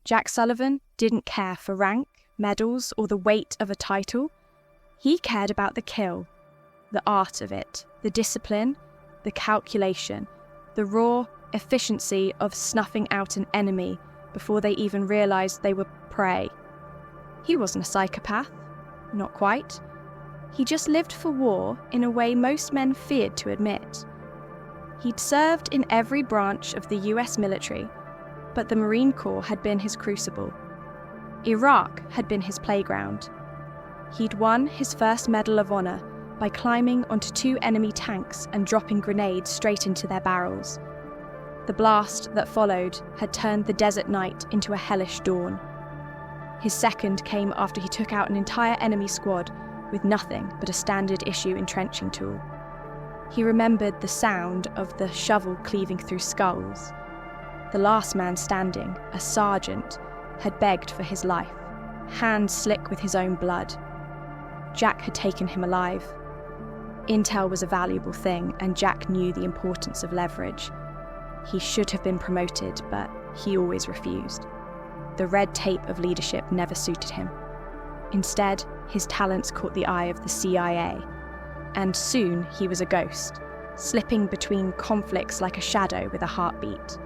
Jack Sullivan didn't care for rank, medals, or the weight of a title. He cared about the kill, the art of it, the discipline, the calculation, the raw efficiency of snuffing out an enemy before they even realised they were prey. He wasn't a psychopath, not quite. He just lived for war in a way most men feared to admit. He'd served in every branch of the US military, but the Marine Corps had been his crucible. Iraq had been his playground. He'd won his first Medal of Honor by climbing onto 2 enemy tanks and dropping grenades straight into their barrels. The blast that followed had turned the desert night into a hellish dawn. His second came after he took out an entire enemy squad with nothing but a standard issue entrenching tool. He remembered the sound of the shovel cleaving through skulls. The last man standing, a sergeant, had begged for his life, hands slick with his own blood. Jack had taken him alive. Intel was a valuable thing, and Jack knew the importance of leverage. He should have been promoted, but he always refused. The red tape of leadership never suited him. Instead, his talents caught the eye of the CIA, and soon he was a ghost, slipping between conflicts like a shadow with a heartbeat.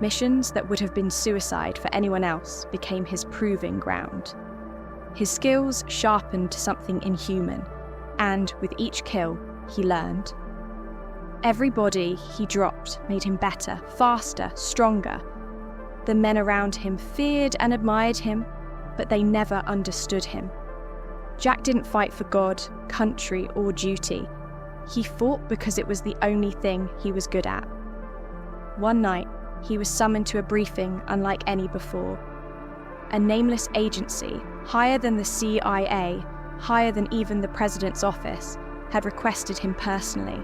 Missions that would have been suicide for anyone else became his proving ground. His skills sharpened to something inhuman, and with each kill, he learned. Every body he dropped made him better, faster, stronger. The men around him feared and admired him, but they never understood him. Jack didn't fight for God, country, or duty. He fought because it was the only thing he was good at. One night, he was summoned to a briefing unlike any before. A nameless agency, higher than the CIA, higher than even the president's office, had requested him personally.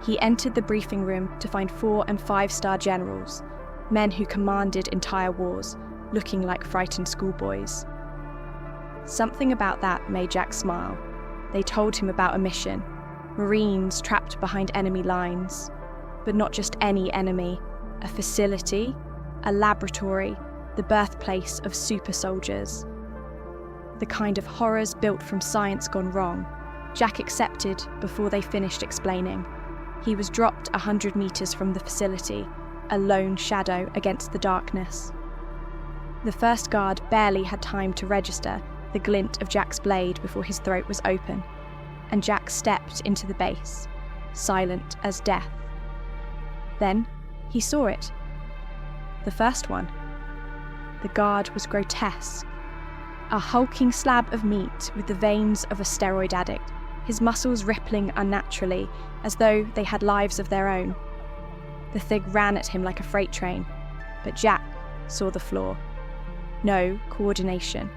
He entered the briefing room to find 4- and 5-star generals, men who commanded entire wars, looking like frightened schoolboys. Something about that made Jack smile. They told him about a mission, Marines trapped behind enemy lines, but not just any enemy, a facility, a laboratory, the birthplace of super soldiers. The kind of horrors built from science gone wrong, Jack accepted before they finished explaining. He was dropped 100 meters from the facility, a lone shadow against the darkness. The first guard barely had time to register the glint of Jack's blade before his throat was open, and Jack stepped into the base, silent as death. Then he saw it. The first one. The guard was grotesque. A hulking slab of meat with the veins of a steroid addict, his muscles rippling unnaturally as though they had lives of their own. The thing ran at him like a freight train, but Jack saw the flaw. No coordination,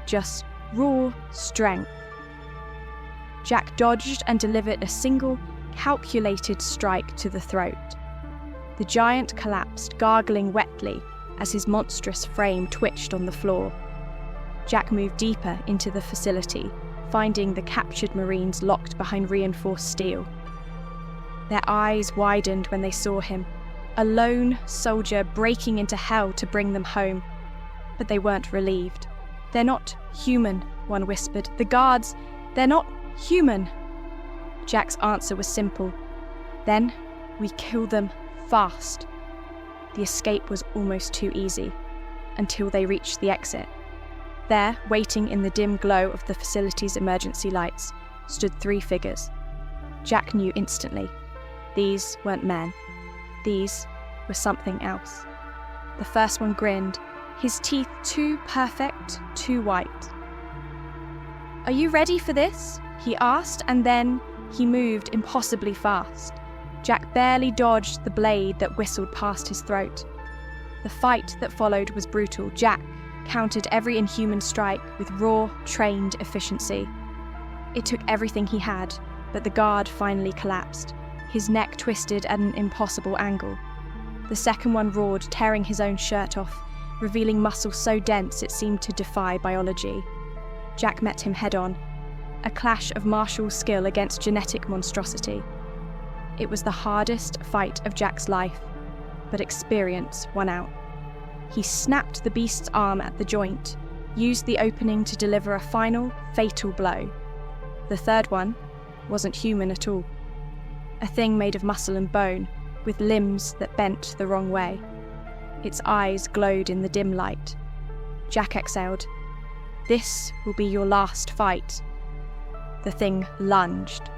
just raw strength. Jack dodged and delivered a single, calculated strike to the throat. The giant collapsed, gargling wetly as his monstrous frame twitched on the floor. Jack moved deeper into the facility, finding the captured Marines locked behind reinforced steel. Their eyes widened when they saw him, a lone soldier breaking into hell to bring them home. But they weren't relieved. "They're not human," one whispered. "The guards, they're not human." Jack's answer was simple. "Then we kill them fast." The escape was almost too easy, until they reached the exit. There, waiting in the dim glow of the facility's emergency lights, stood 3 figures. Jack knew instantly. These weren't men. These were something else. The first one grinned, his teeth too perfect, too white. "Are you ready for this?" he asked, and then he moved impossibly fast. Jack barely dodged the blade that whistled past his throat. The fight that followed was brutal. Jack countered every inhuman strike with raw, trained efficiency. It took everything he had, but the guard finally collapsed, his neck twisted at an impossible angle. The second one roared, tearing his own shirt off, revealing muscle so dense it seemed to defy biology. Jack met him head-on, a clash of martial skill against genetic monstrosity. It was the hardest fight of Jack's life, but experience won out. He snapped the beast's arm at the joint, used the opening to deliver a final, fatal blow. The third one wasn't human at all. A thing made of muscle and bone, with limbs that bent the wrong way. Its eyes glowed in the dim light. Jack exhaled. "This will be your last fight." The thing lunged.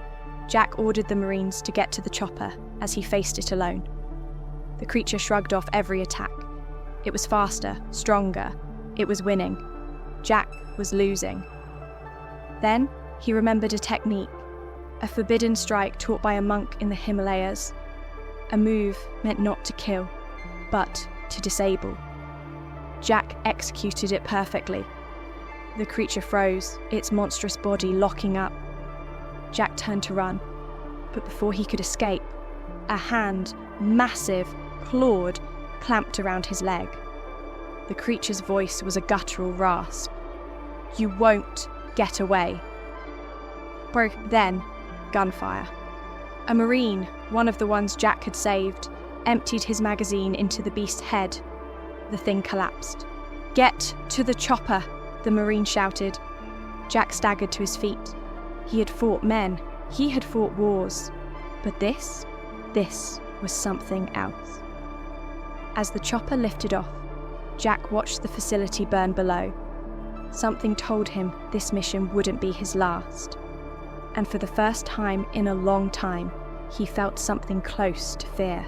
Jack ordered the Marines to get to the chopper as he faced it alone. The creature shrugged off every attack. It was faster, stronger. It was winning. Jack was losing. Then he remembered a technique, a forbidden strike taught by a monk in the Himalayas. A move meant not to kill, but to disable. Jack executed it perfectly. The creature froze, its monstrous body locking up. Jack turned to run, but before he could escape, a hand, massive, clawed, clamped around his leg. The creature's voice was a guttural rasp. "You won't get away." Then, gunfire. A Marine, one of the ones Jack had saved, emptied his magazine into the beast's head. The thing collapsed. "Get to the chopper," the Marine shouted. Jack staggered to his feet. He had fought men. He had fought wars. But this was something else. As the chopper lifted off, Jack watched the facility burn below. Something told him this mission wouldn't be his last. And for the first time in a long time, he felt something close to fear.